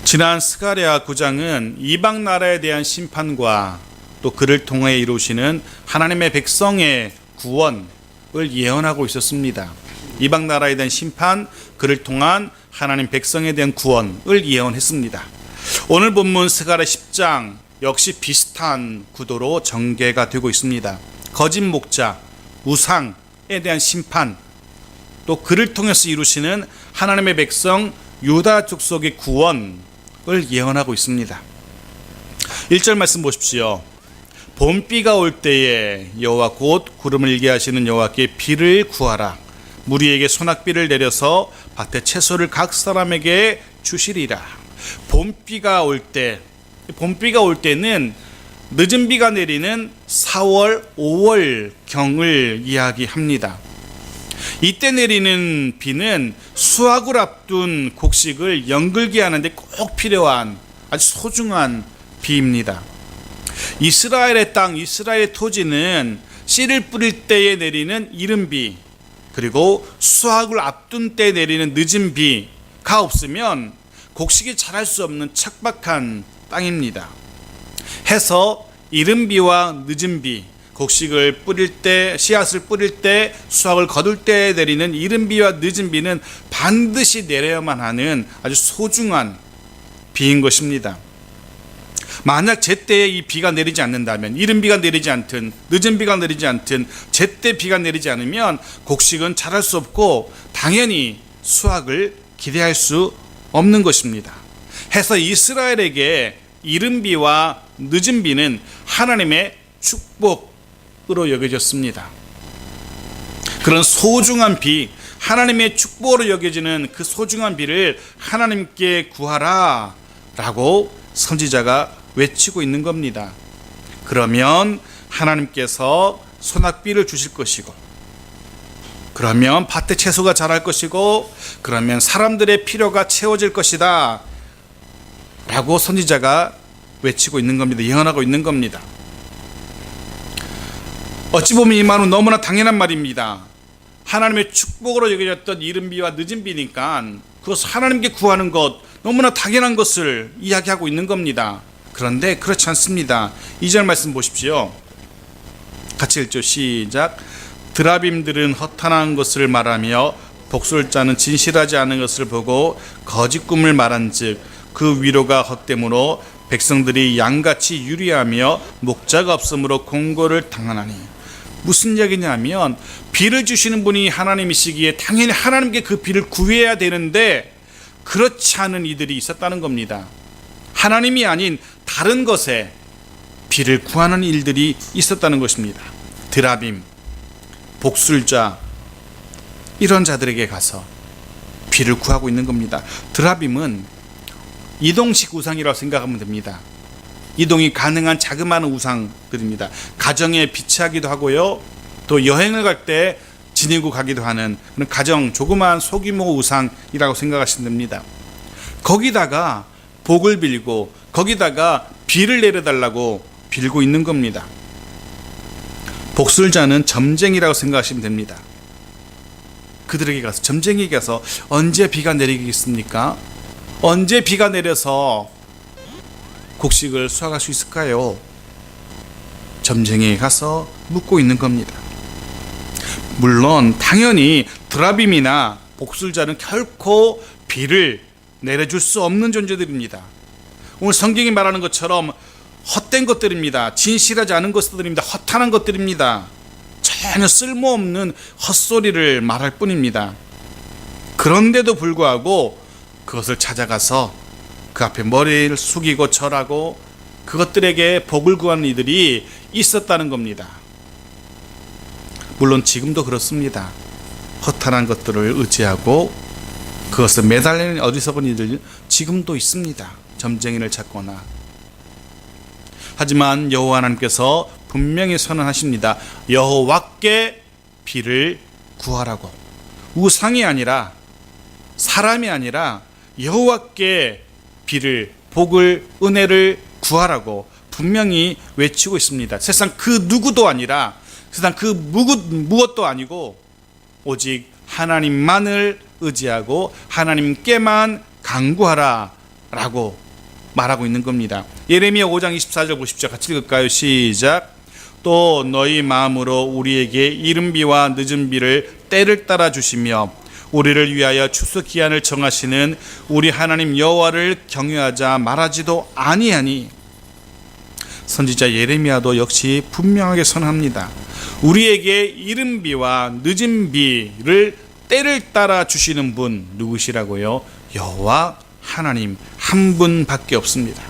지난 스가랴 9장은 이방 나라에 대한 심판과 또 그를 통해 이루시는 하나님의 백성의 구원을 예언하고 있었습니다. 이방 나라에 대한 심판, 그를 통한 하나님 백성에 대한 구원을 예언했습니다. 오늘 본문 스가랴 10장 역시 비슷한 구도로 전개가 되고 있습니다. 거짓 목자, 우상에 대한 심판, 또 그를 통해서 이루시는 하나님의 백성 유다 족속의 구원을 예언하고 있습니다. 1절 말씀 보십시오. 봄비가 올 때에 여호와 곧 구름을 일게 하시는 여호와께 비를 구하라. 무리에게 소낙비를 내려서 밭에 채소를 각 사람에게 주시리라. 봄비가 올 때는 늦은 비가 내리는 4월, 5월 경을 이야기합니다. 이때 내리는 비는 수확을 앞둔 곡식을 연글게 하는데 꼭 필요한 아주 소중한 비입니다. 이스라엘의 땅, 이스라엘의 토지는 씨를 뿌릴 때에 내리는 이른 비, 그리고 수확을 앞둔 때에 내리는 늦은 비가 없으면 곡식이 자랄 수 없는 척박한 땅입니다. 해서 이른 비와 늦은 비, 곡식을 뿌릴 때, 씨앗을 뿌릴 때, 수확을 거둘 때 내리는 이른 비와 늦은 비는 반드시 내려야만 하는 아주 소중한 비인 것입니다. 만약 제때에 이 비가 내리지 않는다면, 이른 비가 내리지 않든 늦은 비가 내리지 않든 제때 비가 내리지 않으면 곡식은 자랄 수 없고 당연히 수확을 기대할 수 없는 것입니다. 해서 이스라엘에게 이른 비와 늦은 비는 하나님의 축복으로 여겨졌습니다. 그런 소중한 비, 하나님의 축복으로 여겨지는 그 소중한 비를 하나님께 구하라 라고 선지자가 외치고 있는 겁니다. 그러면 하나님께서 소낙비를 주실 것이고, 그러면 밭에 채소가 자랄 것이고, 그러면 사람들의 필요가 채워질 것이다 라고 선지자가 외치고 있는 겁니다. 예언하고 있는 겁니다. 어찌 보면 이 말은 너무나 당연한 말입니다. 하나님의 축복으로 여겨졌던 이른 비와 늦은 비니까 그것을 하나님께 구하는 것, 너무나 당연한 것을 이야기하고 있는 겁니다. 그런데 그렇지 않습니다. 2절 말씀 보십시오. 같이 읽죠. 시작. 드라빔들은 허탄한 것을 말하며 복술자는 진실하지 않은 것을 보고 거짓 꿈을 말한즉 그 위로가 헛됨으로 백성들이 양같이 유리하며 목자가 없으므로 공고를 당하나니. 무슨 얘기냐면 비를 주시는 분이 하나님이시기에 당연히 하나님께 그 비를 구해야 되는데 그렇지 않은 이들이 있었다는 겁니다. 하나님이 아닌 다른 것에 비를 구하는 일들이 있었다는 것입니다. 드라빔, 복술자, 이런 자들에게 가서 비를 구하고 있는 겁니다. 드라빔은 이동식 우상이라고 생각하면 됩니다. 이동이 가능한 자그마한 우상들입니다. 가정에 비치하기도 하고요, 또 여행을 갈 때 지니고 가기도 하는 그런 가정 조그마한 소규모 우상이라고 생각하시면 됩니다. 거기다가 복을 빌고 거기다가 비를 내려달라고 빌고 있는 겁니다. 복술자는 점쟁이라고 생각하시면 됩니다. 그들에게 가서, 점쟁이에게 가서 언제 비가 내리겠습니까? 언제 비가 내려서 곡식을 수확할 수 있을까요? 점쟁이에 가서 묻고 있는 겁니다. 물론 당연히 드라빔이나 복술자는 결코 비를 내려줄 수 없는 존재들입니다. 오늘 성경이 말하는 것처럼 헛된 것들입니다. 진실하지 않은 것들입니다. 허탄한 것들입니다. 전혀 쓸모없는 헛소리를 말할 뿐입니다. 그런데도 불구하고 그것을 찾아가서 그 앞에 머리를 숙이고 절하고 그것들에게 복을 구하는 이들이 있었다는 겁니다. 물론 지금도 그렇습니다. 허탄한 것들을 의지하고 그것을 매달리는 어리석은 이들 지금도 있습니다. 점쟁이를 찾거나. 하지만 여호와 하나님께서 분명히 선언하십니다. 여호와께 비를 구하라고. 우상이 아니라, 사람이 아니라 여호와께 비를, 복을, 은혜를 구하라고 분명히 외치고 있습니다. 세상 그 누구도 아니라, 세상 그 무엇도 아니고 오직 하나님만을 의지하고 하나님께만 간구하라 라고 말하고 있는 겁니다. 예레미야 5장 24절 보십시오. 같이 읽을까요? 시작. 또 너희 마음으로 우리에게 이른 비와 늦은 비를 때를 따라 주시며 우리를 위하여 추수 기한을 정하시는 우리 하나님 여호와를 경외하자 말하지도 아니하니. 선지자 예레미야도 역시 분명하게 선언합니다. 우리에게 이른 비와 늦은 비를 때를 따라 주시는 분 누구시라고요? 여호와 하나님 한 분밖에 없습니다.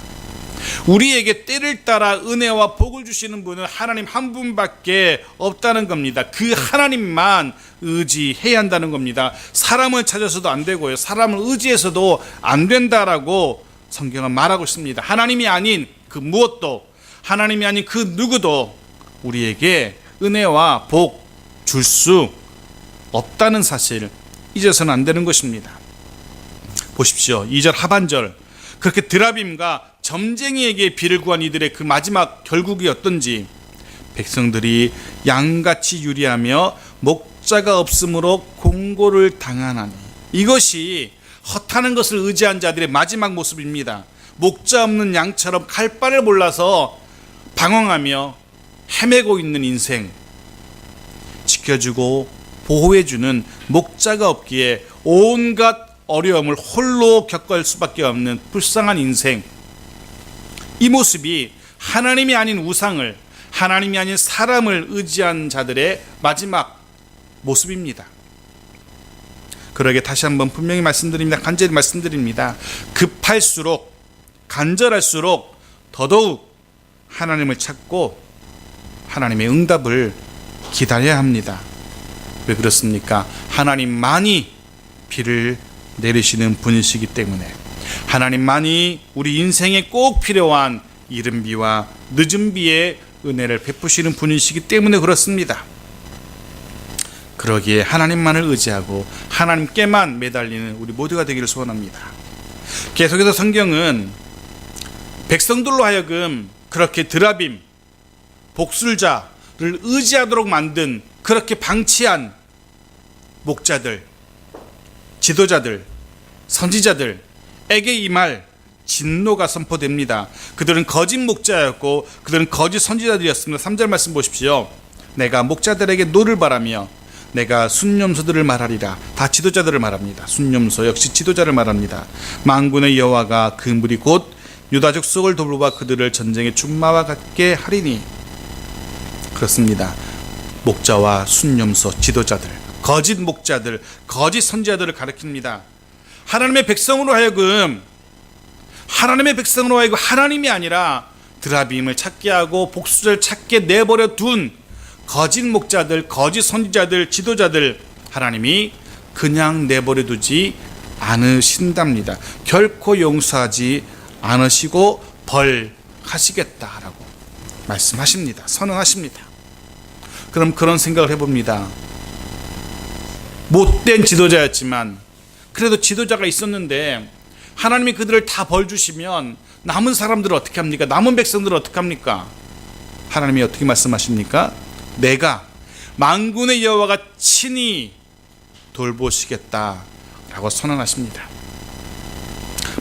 우리에게 때를 따라 은혜와 복을 주시는 분은 하나님 한 분밖에 없다는 겁니다. 그 하나님만 의지해야 한다는 겁니다. 사람을 찾아서도 안 되고요, 사람을 의지해서도 안 된다라고 성경은 말하고 있습니다. 하나님이 아닌 그 무엇도, 하나님이 아닌 그 누구도 우리에게 은혜와 복 줄 수 없다는 사실 잊어서는 안 되는 것입니다. 보십시오. 2절 하반절, 그렇게 드라빔과 점쟁이에게 비를 구한 이들의 그 마지막 결국이 어떤지, 백성들이 양같이 유리하며 목자가 없으므로 공고를 당하나니. 이것이 헛하는 것을 의지한 자들의 마지막 모습입니다. 목자 없는 양처럼 갈 바를 몰라서 방황하며 헤매고 있는 인생, 지켜주고 보호해주는 목자가 없기에 온갖 어려움을 홀로 겪을 수밖에 없는 불쌍한 인생, 이 모습이 하나님이 아닌 우상을, 하나님이 아닌 사람을 의지한 자들의 마지막 모습입니다. 그러게 다시 한번 분명히 말씀드립니다. 간절히 말씀드립니다. 급할수록, 간절할수록 더더욱 하나님을 찾고 하나님의 응답을 기다려야 합니다. 왜 그렇습니까? 하나님만이 비를 내리시는 분이시기 때문에, 하나님만이 우리 인생에 꼭 필요한 이른 비와 늦은 비의 은혜를 베푸시는 분이시기 때문에 그렇습니다. 그러기에 하나님만을 의지하고 하나님께만 매달리는 우리 모두가 되기를 소원합니다. 계속해서 성경은 백성들로 하여금 그렇게 드라빔, 복술자를 의지하도록 만든, 그렇게 방치한 목자들, 지도자들, 선지자들에게 이 말 진노가 선포됩니다. 그들은 거짓 목자였고 그들은 거짓 선지자들이었습니다. 3절 말씀 보십시오. 내가 목자들에게 노를 바라며 내가 순념소들을 말하리라. 다 지도자들을 말합니다. 순념소 역시 지도자를 말합니다. 만군의 여호와가 그 무리 곧 유다 족속을 돌보아 그들을 전쟁의 준마와 같게 하리니. 그렇습니다. 목자와 순념소, 지도자들, 거짓 목자들, 거짓 선지자들을 가리킵니다. 하나님의 백성으로 하여금 하나님이 아니라 드라빔을 찾게 하고 복수를 찾게 내버려 둔 거짓 목자들, 거짓 선지자들, 지도자들, 하나님이 그냥 내버려 두지 않으신답니다. 결코 용서하지 않으시고 벌하시겠다라고 말씀하십니다. 선언하십니다. 그럼 그런 생각을 해봅니다. 못된 지도자였지만 그래도 지도자가 있었는데 하나님이 그들을 다 벌 주시면 남은 사람들을 어떻게 합니까? 남은 백성들을 어떻게 합니까? 하나님이 어떻게 말씀하십니까? 내가 만군의 여호와가 친히 돌보시겠다라고 선언하십니다.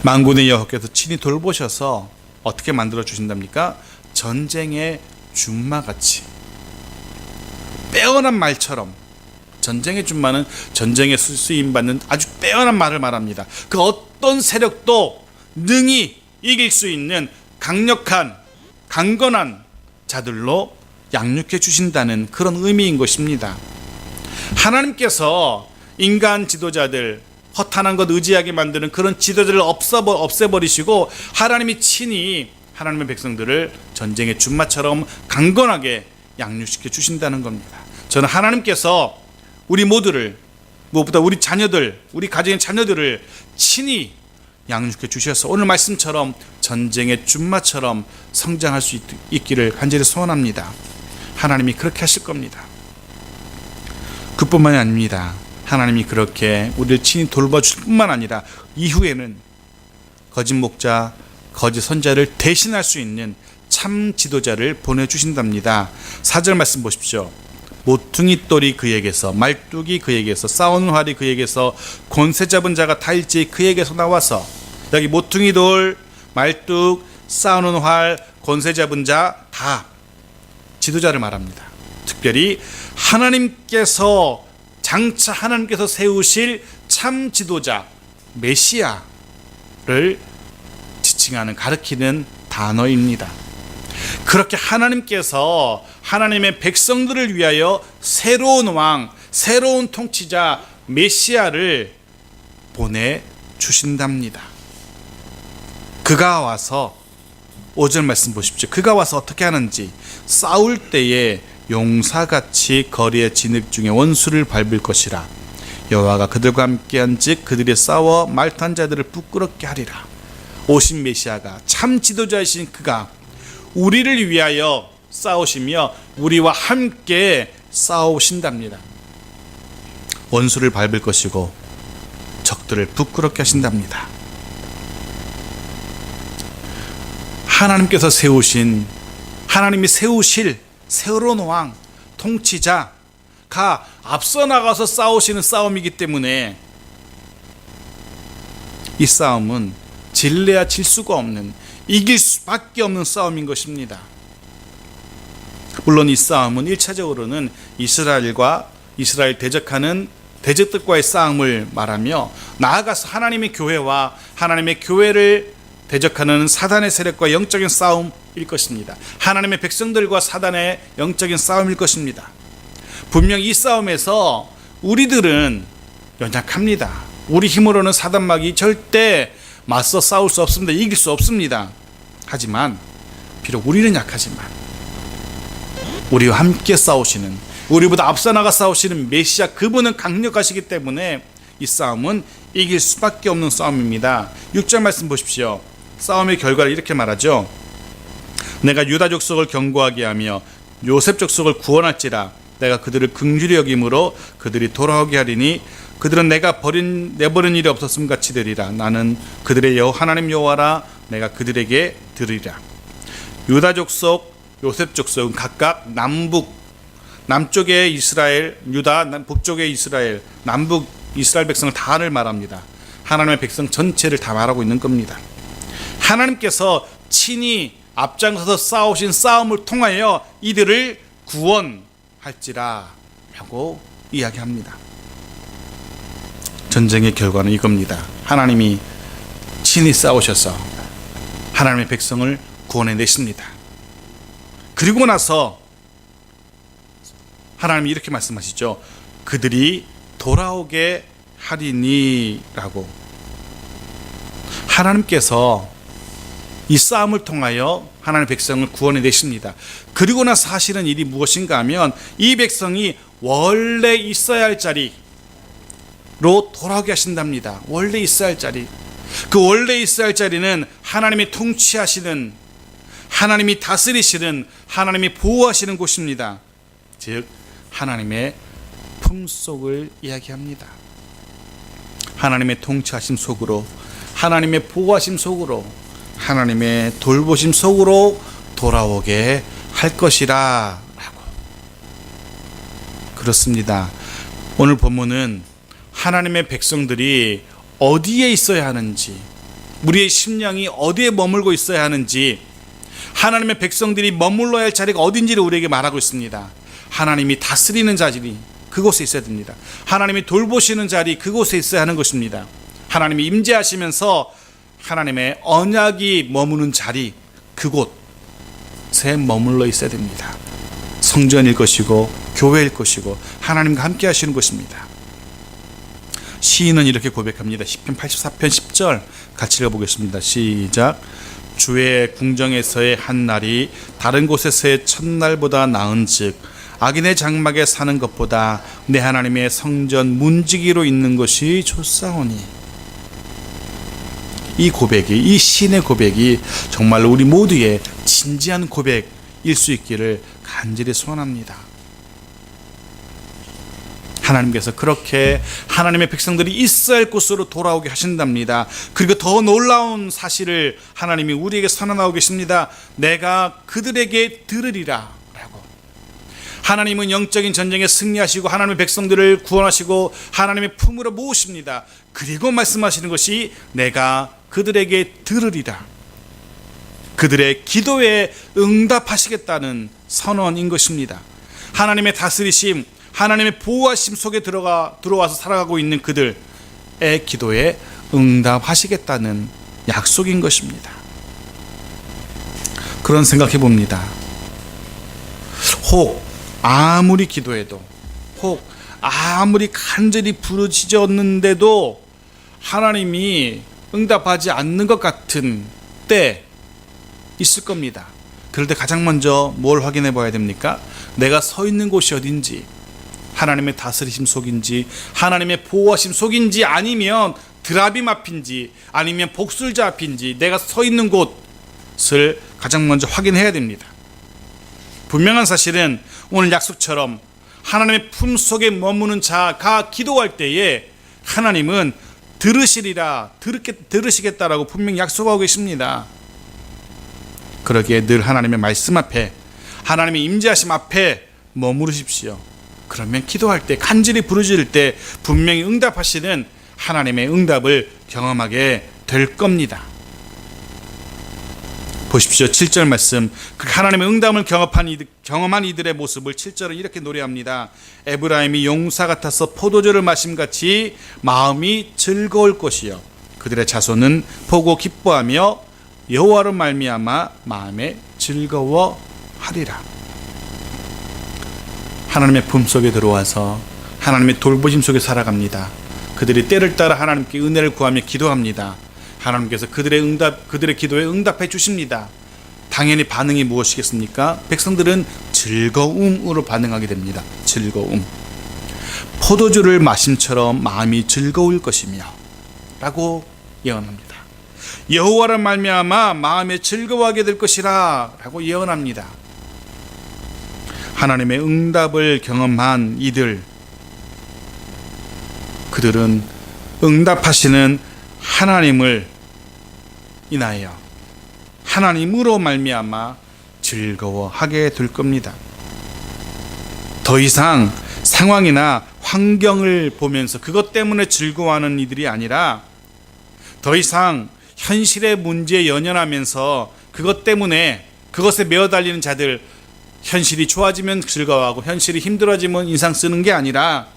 만군의 여호와께서 친히 돌보셔서 어떻게 만들어 주신답니까? 전쟁의 준마같이, 빼어난 말처럼. 전쟁의 준마는 전쟁에 쓰임받는 아주 빼어난 말을 말합니다. 그 어떤 세력도 능히 이길 수 있는 강력한, 강건한 자들로 양육해 주신다는 그런 의미인 것입니다. 하나님께서 인간 지도자들, 허탄한 것 의지하게 만드는 그런 지도자를 없애버리시고 하나님이 친히 하나님의 백성들을 전쟁의 준마처럼 강건하게 양육시켜 주신다는 겁니다. 저는 하나님께서 우리 모두를, 무엇보다 우리 자녀들, 우리 가정의 자녀들을 친히 양육해 주셔서 오늘 말씀처럼 전쟁의 준마처럼 성장할 수 있기를 간절히 소원합니다. 하나님이 그렇게 하실 겁니다. 그뿐만이 아닙니다. 하나님이 그렇게 우리를 친히 돌봐줄 뿐만 아니라 이후에는 거짓 목자, 거짓 선자를 대신할 수 있는 참 지도자를 보내주신답니다. 4절 말씀 보십시오. 모퉁이 똘이 그에게서, 말뚝이 그에게서, 싸우는 활이 그에게서, 권세 잡은 자가 다일지 그에게서 나와서 여기 모퉁이 돌, 말뚝, 싸우는 활, 권세 잡은 자 다 지도자를 말합니다. 특별히 하나님께서 장차 하나님께서 세우실 참 지도자 메시아를 지칭하는 가리키는 단어입니다. 그렇게 하나님께서 하나님의 백성들을 위하여 새로운 왕, 새로운 통치자 메시아를 보내주신답니다. 그가 와서 5절 말씀 보십시오. 그가 와서 어떻게 하는지 싸울 때에 용사같이 거리의 진흙 중에 원수를 밟을 것이라. 여호와가 그들과 함께한즉 그들이 싸워 말탄 자들을 부끄럽게 하리라. 오신 메시아가 참 지도자이신 그가 우리를 위하여 싸우시며 우리와 함께 싸우신답니다. 원수를 밟을 것이고 적들을 부끄럽게 하신답니다. 하나님께서 세우신, 하나님이 세우실 새로운 왕, 통치자가 앞서 나가서 싸우시는 싸움이기 때문에 이 싸움은 질래야 질 수가 없는, 이길 수밖에 없는 싸움인 것입니다. 물론 이 싸움은 1차적으로는 이스라엘 대적하는 대적들과의 싸움을 말하며, 나아가서 하나님의 교회와 하나님의 교회를 대적하는 사단의 세력과 영적인 싸움일 것입니다. 하나님의 백성들과 사단의 영적인 싸움일 것입니다. 분명 이 싸움에서 우리들은 연약합니다. 우리 힘으로는 사단마귀 절대 맞서 싸울 수 없습니다. 이길 수 없습니다. 하지만 비록 우리는 약하지만 우리와 함께 싸우시는, 우리보다 앞서 나가 싸우시는 메시아, 그분은 강력하시기 때문에 이 싸움은 이길 수밖에 없는 싸움입니다. 6절 말씀 보십시오. 싸움의 결과를 이렇게 말하죠. 내가 유다 족속을 견고하게 하며 요셉 족속을 구원할지라. 내가 그들을 긍휼히 여김으로 그들이 돌아오게 하리니 그들은 내가 내버린 일이 없었음 같이 되리라. 나는 그들의 하나님 여호와라. 내가 그들에게 들으리라. 유다 족속, 요셉 족속은 각각 남쪽의 이스라엘, 유다, 북쪽의 이스라엘, 남북 이스라엘 백성을 다를 말합니다. 하나님의 백성 전체를 다 말하고 있는 겁니다. 하나님께서 친히 앞장서서 싸우신 싸움을 통하여 이들을 구원할지라 라고 이야기합니다. 전쟁의 결과는 이겁니다. 하나님이 친히 싸우셔서 하나님의 백성을 구원해내십니다. 그리고 나서 하나님이 이렇게 말씀하시죠. 그들이 돌아오게 하리니 라고. 하나님께서 이 싸움을 통하여 하나님의 백성을 구원해내십니다. 그리고 나서 하시는 일이 무엇인가 하면 이 백성이 원래 있어야 할 자리로 돌아오게 하신답니다. 원래 있어야 할 자리. 그 원래 있어야 할 자리는 하나님이 통치하시는, 하나님이 다스리시는, 하나님이 보호하시는 곳입니다. 즉 하나님의 품속을 이야기합니다. 하나님의 통치하심 속으로, 하나님의 보호하심 속으로, 하나님의 돌보심 속으로 돌아오게 할 것이라 라고. 그렇습니다. 오늘 본문은 하나님의 백성들이 어디에 있어야 하는지, 우리의 심령이 어디에 머물고 있어야 하는지, 하나님의 백성들이 머물러야 할 자리가 어딘지를 우리에게 말하고 있습니다. 하나님이 다스리는 자리, 그곳에 있어야 됩니다. 하나님이 돌보시는 자리, 그곳에 있어야 하는 것입니다. 하나님이 임재하시면서 하나님의 언약이 머무는 자리, 그곳에 머물러 있어야 됩니다. 성전일 것이고 교회일 것이고 하나님과 함께 하시는 것입니다. 시인은 이렇게 고백합니다. 시편 84편 10절 같이 읽어보겠습니다. 시작. 주의 궁정에서의 한 날이 다른 곳에서의 첫날보다 나은즉 악인의 장막에 사는 것보다 내 하나님의 성전 문지기로 있는 것이 좋사오니. 이 고백이, 이 시인의 고백이 정말 우리 모두의 진지한 고백일 수 있기를 간절히 소원합니다. 하나님께서 그렇게 하나님의 백성들이 있어야 할 곳으로 돌아오게 하신답니다. 그리고 더 놀라운 사실을 하나님이 우리에게 선언하고 계십니다. 내가 그들에게 들으리라 라고. 하나님은 영적인 전쟁에 승리하시고 하나님의 백성들을 구원하시고 하나님의 품으로 모으십니다. 그리고 말씀하시는 것이 내가 그들에게 들으리라. 그들의 기도에 응답하시겠다는 선언인 것입니다. 하나님의 다스리심, 하나님의 보호하심 속에 들어와서 살아가고 있는 그들의 기도에 응답하시겠다는 약속인 것입니다. 그런 생각해 봅니다. 혹 아무리 기도해도, 혹 아무리 간절히 부르짖었는데도 하나님이 응답하지 않는 것 같은 때 있을 겁니다. 그럴 때 가장 먼저 뭘 확인해 봐야 됩니까? 내가 서 있는 곳이 어딘지, 하나님의 다스리심 속인지, 하나님의 보호하심 속인지, 아니면 드라빔 앞인지, 아니면 복술자 앞인지, 내가 서 있는 곳을 가장 먼저 확인해야 됩니다. 분명한 사실은 오늘 약속처럼 하나님의 품속에 머무는 자가 기도할 때에 하나님은 들으시겠다라고 분명히 약속하고 계십니다. 그러기에 늘 하나님의 말씀 앞에, 하나님의 임재하심 앞에 머무르십시오. 그러면 기도할 때, 간절히 부르짖을 때 분명히 응답하시는 하나님의 응답을 경험하게 될 겁니다. 보십시오. 7절 말씀, 그 하나님의 응답을 경험한 이들의 모습을 7절은 이렇게 노래합니다. 에브라임이 용사 같아서 포도주를 마심같이 마음이 즐거울 것이요 그들의 자손은 보고 기뻐하며 여호와로 말미암아 마음에 즐거워하리라. 하나님의 품속에 들어와서 하나님의 돌보심 속에 살아갑니다. 그들이 때를 따라 하나님께 은혜를 구하며 기도합니다. 하나님께서 그들의 기도에 응답해 주십니다. 당연히 반응이 무엇이겠습니까? 백성들은 즐거움으로 반응하게 됩니다. 즐거움. 포도주를 마심처럼 마음이 즐거울 것이며 라고 예언합니다. 여호와를 말미암아 마음에 즐거워하게 될 것이라 라고 예언합니다. 하나님의 응답을 경험한 그들은 응답하시는 하나님을 인하여 하나님으로 말미암아 즐거워하게 될 겁니다. 더 이상 상황이나 환경을 보면서 그것 때문에 즐거워하는 이들이 아니라 더 이상 현실의 문제에 연연하면서 그것 때문에 그것에 매어 달리는 자들, 현실이 좋아지면 즐거워하고 현실이 힘들어지면 인상 쓰는 게 아니라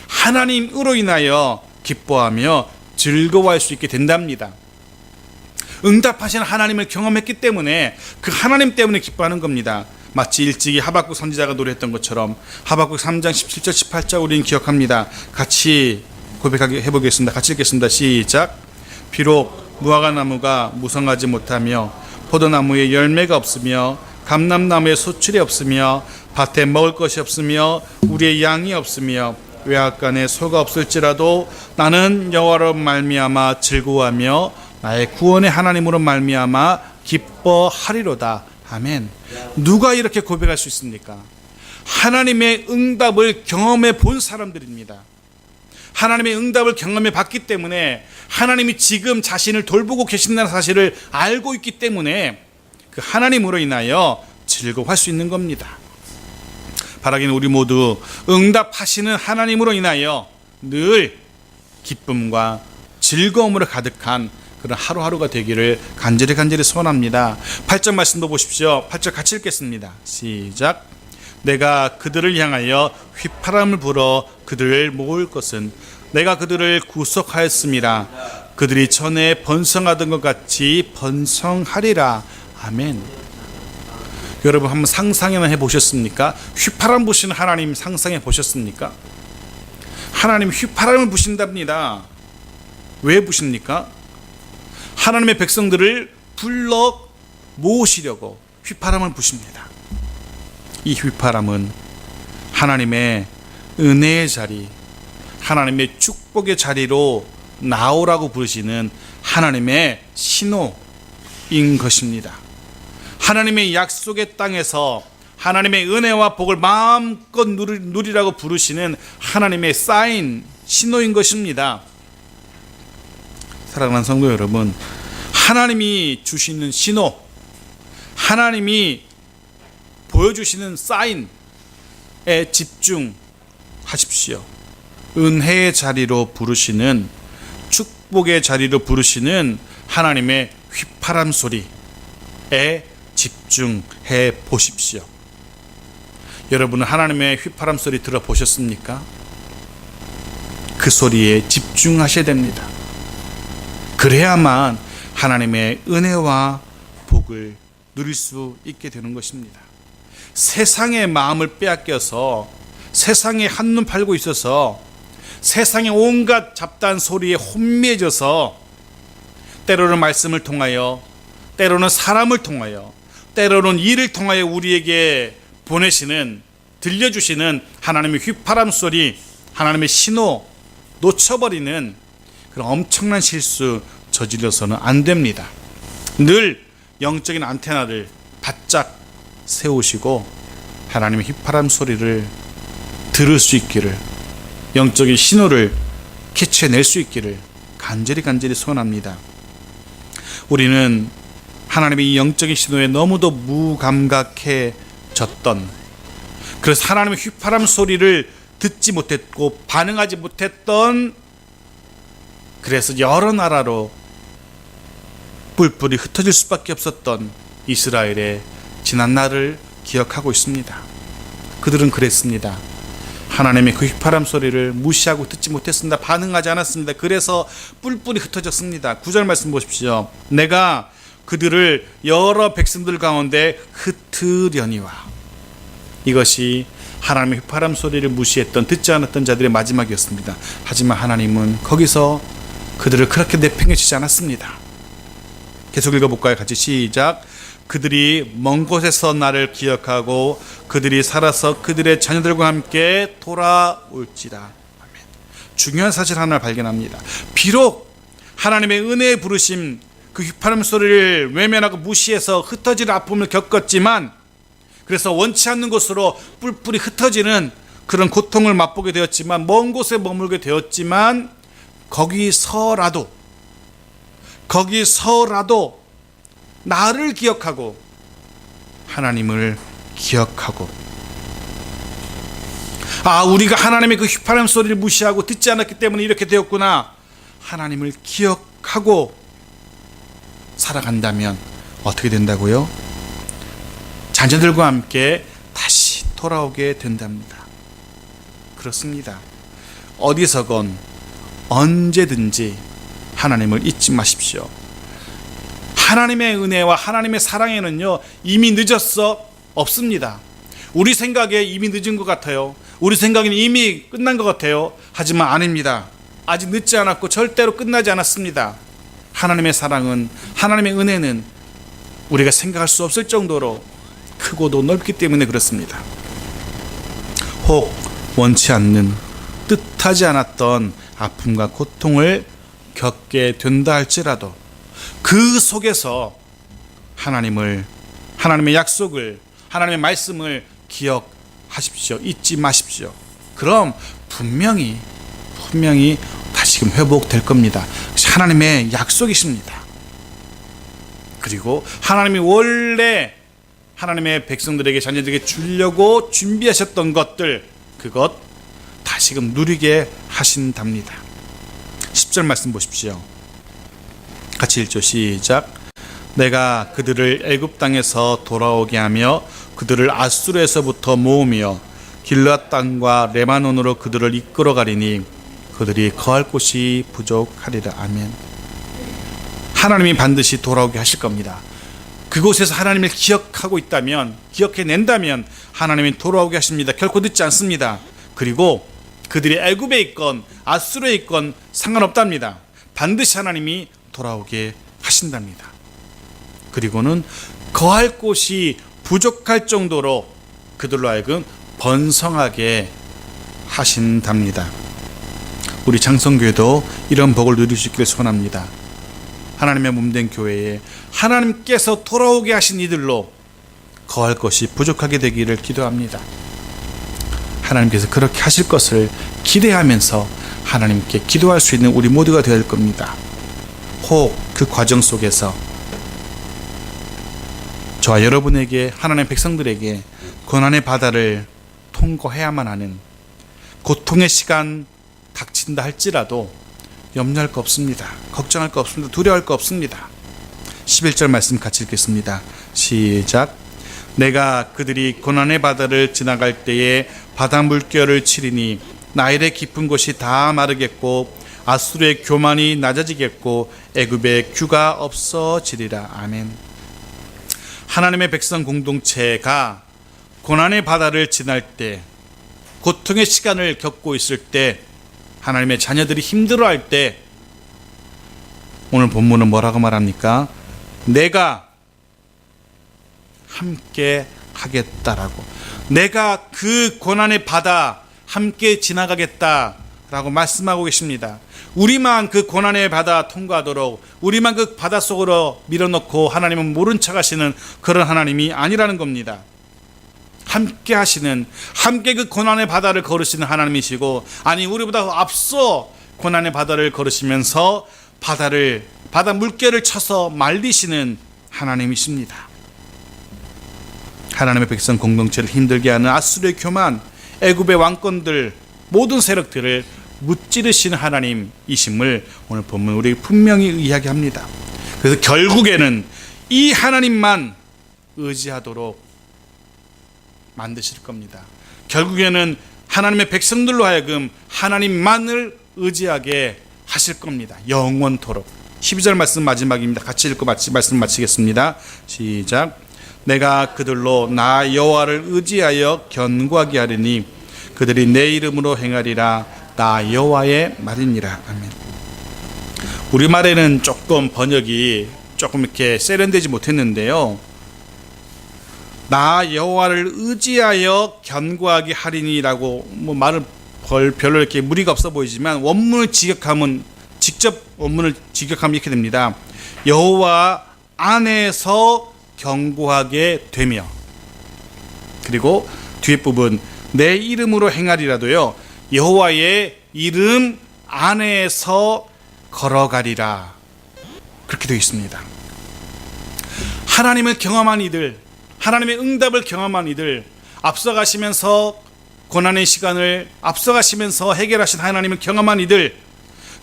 하나님으로 인하여 기뻐하며 즐거워할 수 있게 된답니다. 응답하시는 하나님을 경험했기 때문에 그 하나님 때문에 기뻐하는 겁니다. 마치 일찍이 하박국 선지자가 노래했던 것처럼 하박국 3장 17절 18절 우리는 기억합니다. 같이 고백하게 해보겠습니다. 같이 읽겠습니다. 시작. 비록 무화과 나무가 무성하지 못하며 포도나무에 열매가 없으며 감람나무에 소출이 없으며 밭에 먹을 것이 없으며 우리의 양이 없으며 외양간에 소가 없을지라도 나는 여호와로 말미암아 즐거워하며 나의 구원의 하나님으로 말미암아 기뻐하리로다. 아멘. 누가 이렇게 고백할 수 있습니까? 하나님의 응답을 경험해 본 사람들입니다. 하나님의 응답을 경험해 봤기 때문에 하나님이 지금 자신을 돌보고 계신다는 사실을 알고 있기 때문에 그 하나님으로 인하여 즐거워할 수 있는 겁니다. 바라기는 우리 모두 응답하시는 하나님으로 인하여 늘 기쁨과 즐거움으로 가득한 그런 하루하루가 되기를 간절히 소원합니다. 8절 말씀도 보십시오. 8절 같이 읽겠습니다. 시작. 내가 그들을 향하여 휘파람을 불어 그들을 모을 것은 내가 그들을 구속하였음이라. 그들이 전에 번성하던 것 같이 번성하리라. 아멘. 여러분 한번 상상이나 해보셨습니까? 휘파람 부시는 하나님 상상해 보셨습니까? 하나님 휘파람을 부신답니다. 왜 부십니까? 하나님의 백성들을 불러 모으시려고 휘파람을 부십니다. 이 휘파람은 하나님의 은혜의 자리, 하나님의 축복의 자리로 나오라고 부르시는 하나님의 신호인 것입니다. 하나님의 약속의 땅에서 하나님의 은혜와 복을 마음껏 누리라고 부르시는 하나님의 사인, 신호인 것입니다. 사랑하는 성도 여러분, 하나님이 주시는 신호, 하나님이 보여주시는 사인, 집중하십시오. 은혜의 자리로 부르시는, 축복의 자리로 부르시는 하나님의 휘파람 소리에 집중해 보십시오. 여러분은 하나님의 휘파람 소리 들어보셨습니까? 그 소리에 집중하셔야 됩니다. 그래야만 하나님의 은혜와 복을 누릴 수 있게 되는 것입니다. 세상의 마음을 빼앗겨서 세상에 한눈 팔고 있어서 세상의 온갖 잡다한 소리에 혼미해져서 때로는 말씀을 통하여, 때로는 사람을 통하여, 때로는 일을 통하여 우리에게 보내시는, 들려주시는 하나님의 휘파람 소리, 하나님의 신호 놓쳐버리는 그런 엄청난 실수 저질러서는 안 됩니다. 늘 영적인 안테나를 바짝 세우시고 하나님의 휘파람 소리를 들을 수 있기를, 영적인 신호를 캐치해낼 수 있기를 간절히 소원합니다. 우리는 하나님의 이 영적인 신호에 너무도 무감각해졌던, 그래서 하나님의 휘파람 소리를 듣지 못했고 반응하지 못했던, 그래서 여러 나라로 뿔뿔이 흩어질 수밖에 없었던 이스라엘의 지난 날을 기억하고 있습니다. 그들은 그랬습니다. 하나님의 그 휘파람 소리를 무시하고 듣지 못했습니다. 반응하지 않았습니다. 그래서 뿔뿔이 흩어졌습니다. 9절 말씀 보십시오. 내가 그들을 여러 백성들 가운데 흩으려니와. 이것이 하나님의 휘파람 소리를 무시했던, 듣지 않았던 자들의 마지막이었습니다. 하지만 하나님은 거기서 그들을 그렇게 내팽개치지 않았습니다. 계속 읽어볼까요? 같이 시작. 그들이 먼 곳에서 나를 기억하고 그들이 살아서 그들의 자녀들과 함께 돌아올지라. 아멘. 중요한 사실 하나를 발견합니다. 비록 하나님의 은혜에 부르심, 그 휘파람 소리를 외면하고 무시해서 흩어질 아픔을 겪었지만, 그래서 원치 않는 곳으로 뿔뿔이 흩어지는 그런 고통을 맛보게 되었지만, 먼 곳에 머물게 되었지만, 거기서라도 나를 기억하고 하나님을 기억하고, 우리가 하나님의 그 휘파람 소리를 무시하고 듣지 않았기 때문에 이렇게 되었구나, 하나님을 기억하고 살아간다면 어떻게 된다고요? 자녀들과 함께 다시 돌아오게 된답니다. 그렇습니다. 어디서건 언제든지 하나님을 잊지 마십시오. 하나님의 은혜와 하나님의 사랑에는요, 이미 늦었어 없습니다. 우리 생각에 이미 늦은 것 같아요. 우리 생각에는 이미 끝난 것 같아요. 하지만 아닙니다. 아직 늦지 않았고 절대로 끝나지 않았습니다. 하나님의 사랑은, 하나님의 은혜는 우리가 생각할 수 없을 정도로 크고도 넓기 때문에 그렇습니다. 혹 원치 않는, 뜻하지 않았던 아픔과 고통을 겪게 된다 할지라도 그 속에서 하나님의 약속을, 하나님의 말씀을 기억하십시오. 잊지 마십시오. 그럼 분명히 다시금 회복될 겁니다. 하나님의 약속이십니다. 그리고 하나님이 원래 하나님의 백성들에게, 자녀들에게 주려고 준비하셨던 것들, 그것 다시금 누리게 하신답니다. 10절 말씀 보십시오. 같이 읽죠. 시작. 내가 그들을 애굽 땅에서 돌아오게 하며 그들을 아수르에서부터 모으며 길르앗 땅과 레바논으로 그들을 이끌어 가리니 그들이 거할 곳이 부족하리라. 아멘. 하나님이 반드시 돌아오게 하실 겁니다. 그곳에서 하나님을 기억하고 있다면, 기억해낸다면 하나님이 돌아오게 하십니다. 결코 늦지 않습니다. 그리고 그들이 애굽에 있건 아수르에 있건 상관없답니다. 반드시 하나님이 돌아오게 하신답니다. 그리고는 거할 곳이 부족할 정도로 그들로 하여금 번성하게 하신답니다. 우리 장성교회도 이런 복을 누릴 수 있기를 소원합니다. 하나님의 몸된 교회에 하나님께서 돌아오게 하신 이들로 거할 것이 부족하게 되기를 기도합니다. 하나님께서 그렇게 하실 것을 기대하면서 하나님께 기도할 수 있는 우리 모두가 되어야 할 겁니다. 혹 그 과정 속에서 저와 여러분에게, 하나님의 백성들에게 고난의 바다를 통과해야만 하는 고통의 시간 닥친다 할지라도 염려할 거 없습니다. 걱정할 거 없습니다. 두려워할 거 없습니다. 11절 말씀 같이 읽겠습니다. 시작. 내가 그들이 고난의 바다를 지나갈 때에 바다 물결을 치리니 나일의 깊은 곳이 다 마르겠고 아수르의 교만이 낮아지겠고 애굽의 규가 없어지리라. 아멘. 하나님의 백성 공동체가 고난의 바다를 지날 때, 고통의 시간을 겪고 있을 때, 하나님의 자녀들이 힘들어할 때, 오늘 본문은 뭐라고 말합니까? 내가 함께 하겠다라고, 내가 그 고난의 바다 함께 지나가겠다라고 말씀하고 계십니다. 우리만 그 고난의 바다 통과하도록, 우리만 그 바다 속으로 밀어넣고 하나님은 모른 척 하시는 그런 하나님이 아니라는 겁니다. 함께 하시는, 함께 그 고난의 바다를 걸으시는 하나님이시고, 아니 우리보다 앞서 고난의 바다를 걸으시면서 바다 물결을 쳐서 말리시는 하나님이십니다. 하나님의 백성 공동체를 힘들게 하는 아수르의 교만, 애굽의 왕권들, 모든 세력들을 무찌르시는 하나님이심을 오늘 본문 우리 분명히 이야기합니다. 그래서 결국에는 이 하나님만 의지하도록 만드실 겁니다. 결국에는 하나님의 백성들로 하여금 하나님만을 의지하게 하실 겁니다. 영원토록. 12절 말씀 마지막입니다. 같이 읽고 말씀 마치겠습니다. 시작. 내가 그들로 나 여호와를 의지하여 견고하게 하리니 그들이 내 이름으로 행하리라. 나 여호와의 말이니라. 아멘. 우리말에는 조금 번역이 조금 이렇게 세련되지 못했는데요. 나 여호와를 의지하여 견고하게 하리니라고 말을 별로 이렇게 무리가 없어 보이지만 직접 원문을 직역하면 이렇게 됩니다. 여호와 안에서 견고하게 되며, 그리고 뒤에 부분 내 이름으로 행하리라도요, 여호와의 이름 안에서 걸어가리라, 그렇게 되어 있습니다. 하나님을 경험한 이들, 하나님의 응답을 경험한 이들, 앞서가시면서 고난의 시간을 앞서가시면서 해결하신 하나님을 경험한 이들,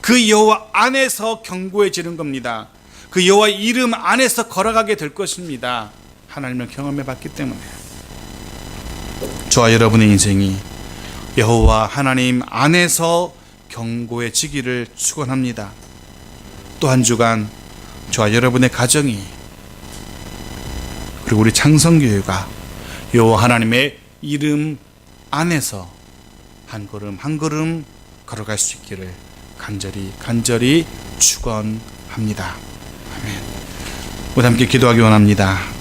그 여호와 안에서 견고해지는 겁니다. 그 여호와의 이름 안에서 걸어가게 될 것입니다. 하나님을 경험해 봤기 때문에. 저와 여러분의 인생이 여호와 하나님 안에서 견고해지기를 축원합니다. 또 한 주간 저와 여러분의 가정이, 그리고 우리 창성교회가 여호와 하나님의 이름 안에서 한 걸음 한 걸음 걸어갈 수 있기를 간절히 축원합니다. 아멘. 우리 함께 기도하기 원합니다.